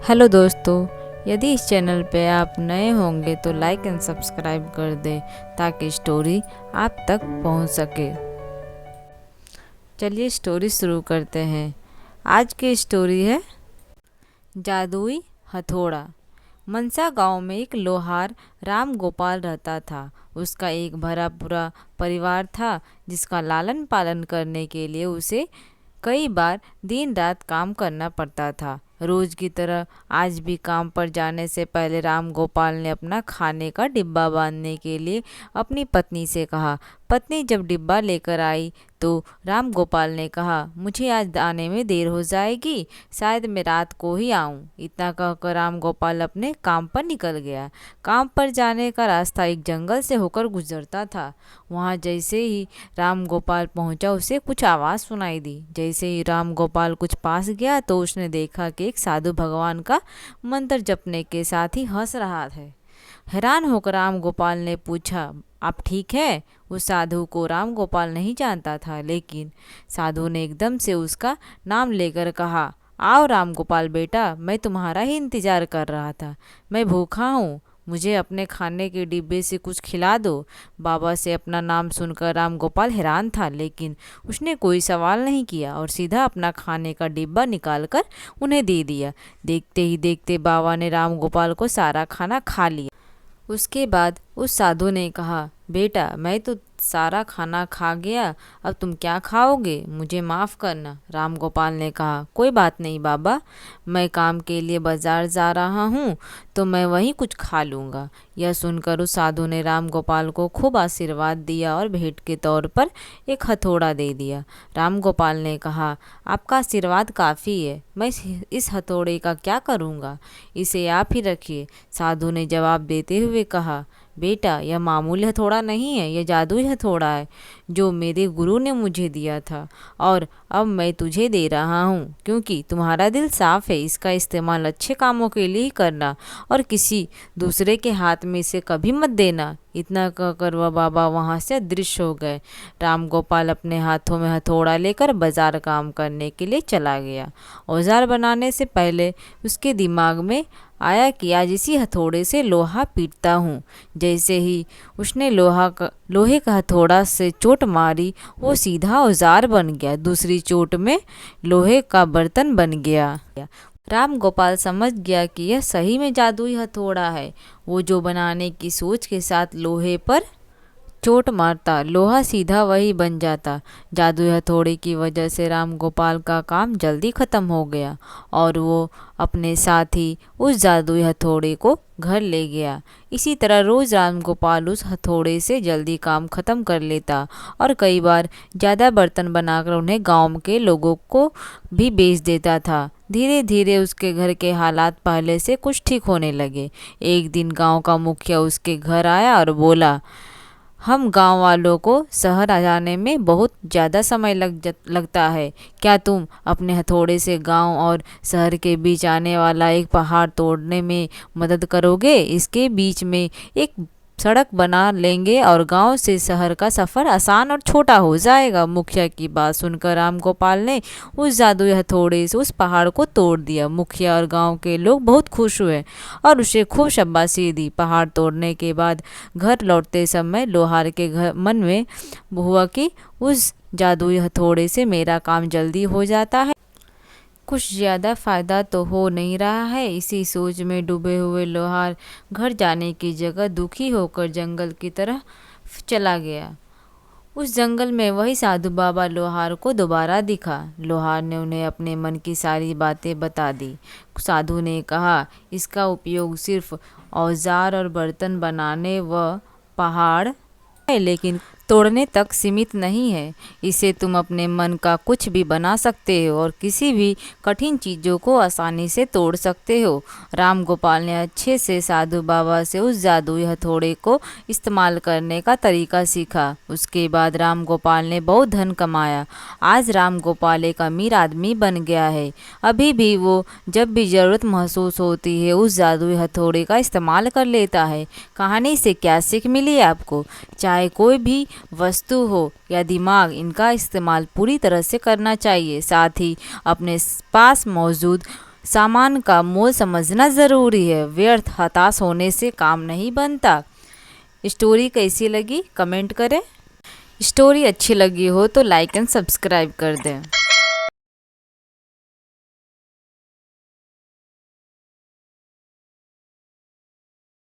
Hello दोस्तों, यदि इस चैनल पे आप नए होंगे तो लाइक एंड सब्सक्राइब कर दें ताकि स्टोरी आप तक पहुंच सके। चलिए स्टोरी शुरू करते हैं। आज की स्टोरी है जादुई हथौड़ा। मनसा गांव में एक लोहार राम गोपाल रहता था। उसका एक भरा पूरा परिवार था जिसका लालन पालन करने के लिए उसे कई बार दिन रात काम करना पड़ता था। रोज की तरह आज भी काम पर जाने से पहले राम गोपाल ने अपना खाने का डिब्बा बांधने के लिए अपनी पत्नी से कहा। पत्नी जब डिब्बा लेकर आई तो राम गोपाल ने कहा, मुझे आज आने में देर हो जाएगी, शायद मैं रात को ही आऊं। इतना कहकर राम गोपाल अपने काम पर निकल गया। काम पर जाने का रास्ता एक जंगल से होकर गुजरता था। वहां जैसे ही राम गोपाल पहुंचा उसे कुछ आवाज़ सुनाई दी। जैसे ही राम गोपाल कुछ पास गया तो उसने देखा कि एक साधु भगवान का मंत्र जपने के साथ ही हंस रहा है। हैरान होकर राम गोपाल ने पूछा, आप ठीक है? उस साधु को राम गोपाल नहीं जानता था, लेकिन साधु ने एकदम से उसका नाम लेकर कहा, आओ राम गोपाल बेटा, मैं तुम्हारा ही इंतजार कर रहा था। मैं भूखा हूँ, मुझे अपने खाने के डिब्बे से कुछ खिला दो। बाबा से अपना नाम सुनकर राम गोपाल हैरान था, लेकिन उसने कोई सवाल नहीं किया और सीधा अपना खाने का डिब्बा निकालकर उन्हें दे दिया। देखते ही देखते बाबा ने राम गोपाल को सारा खाना खा लिया। उसके बाद उस साधु ने कहा, बेटा मैं तो सारा खाना खा गया, अब तुम क्या खाओगे? मुझे माफ़ करना। राम गोपाल ने कहा, कोई बात नहीं बाबा, मैं काम के लिए बाजार जा रहा हूँ तो मैं वहीं कुछ खा लूँगा। यह सुनकर उस साधु ने राम गोपाल को खूब आशीर्वाद दिया और भेंट के तौर पर एक हथौड़ा दे दिया। राम गोपाल ने कहा, आपका आशीर्वाद काफ़ी है, मैं इस हथौड़े का क्या करूँगा? इसे आप ही रखिए। साधु ने जवाब देते हुए कहा, बेटा यह मामूली हथौड़ा नहीं है, यह जादुई हथौड़ा है जो मेरे गुरु ने मुझे दिया था और अब मैं तुझे दे रहा हूँ क्योंकि तुम्हारा दिल साफ है। इसका इस्तेमाल अच्छे कामों के लिए ही करना और किसी दूसरे के हाथ में इसे कभी मत देना। इतना कहकर वह बाबा वहाँ से अदृश्य हो गए। राम गोपाल अपने हाथों में हथौड़ा लेकर बाजार काम करने के लिए चला गया। औजार बनाने से पहले उसके दिमाग में आया कि आज इसी हथौड़े से लोहा पीटता हूँ। जैसे ही उसने लोहे का हथौड़ा से चोट मारी, वो सीधा औजार बन गया। दूसरी चोट में लोहे का बर्तन बन गया। राम गोपाल समझ गया कि यह सही में जादुई हथौड़ा है। वो जो बनाने की सोच के साथ लोहे पर चोट मारता, लोहा सीधा वही बन जाता। जादुई हथौड़े की वजह से राम गोपाल का काम जल्दी ख़त्म हो गया और वो अपने साथ ही उस जादुई हथौड़े को घर ले गया। इसी तरह रोज़ राम गोपाल उस हथौड़े से जल्दी काम ख़त्म कर लेता और कई बार ज़्यादा बर्तन बनाकर उन्हें गांव के लोगों को भी बेच देता था। धीरे धीरे उसके घर के हालात पहले से कुछ ठीक होने लगे। एक दिन गांव का मुखिया उसके घर आया और बोला, हम गांव वालों को शहर आ जाने में बहुत ज़्यादा समय लगता है। क्या तुम अपने हथौड़े से गांव और शहर के बीच आने वाला एक पहाड़ तोड़ने में मदद करोगे? इसके बीच में एक सड़क बना लेंगे और गांव से शहर का सफ़र आसान और छोटा हो जाएगा। मुखिया की बात सुनकर राम गोपाल ने उस जादुई हथौड़े से उस पहाड़ को तोड़ दिया। मुखिया और गांव के लोग बहुत खुश हुए और उसे खूब शाबाशी दी। पहाड़ तोड़ने के बाद घर लौटते समय लोहार के मन में हुआ कि उस जादुई हथौड़े से मेरा काम जल्दी हो जाता है, कुछ ज़्यादा फ़ायदा तो हो नहीं रहा है। इसी सोच में डूबे हुए लोहार घर जाने की जगह दुखी होकर जंगल की तरफ चला गया। उस जंगल में वही साधु बाबा लोहार को दोबारा दिखा। लोहार ने उन्हें अपने मन की सारी बातें बता दी। साधु ने कहा, इसका उपयोग सिर्फ औजार और बर्तन बनाने व पहाड़ है, लेकिन तोड़ने तक सीमित नहीं है। इसे तुम अपने मन का कुछ भी बना सकते हो और किसी भी कठिन चीज़ों को आसानी से तोड़ सकते हो। राम गोपाल ने अच्छे से साधु बाबा से उस जादुई हथौड़े को इस्तेमाल करने का तरीका सीखा। उसके बाद राम गोपाल ने बहुत धन कमाया। आज राम गोपाल एक अमीर आदमी बन गया है। अभी भी वो जब भी ज़रूरत महसूस होती है उस जादुई हथौड़े का इस्तेमाल कर लेता है। कहानी से क्या सीख मिली आपको? चाहे कोई भी वस्तु हो या दिमाग, इनका इस्तेमाल पूरी तरह से करना चाहिए। साथ ही अपने पास मौजूद सामान का मोल समझना ज़रूरी है, व्यर्थ हताश होने से काम नहीं बनता। स्टोरी कैसी लगी कमेंट करें। स्टोरी अच्छी लगी हो तो लाइक एंड सब्सक्राइब कर दें।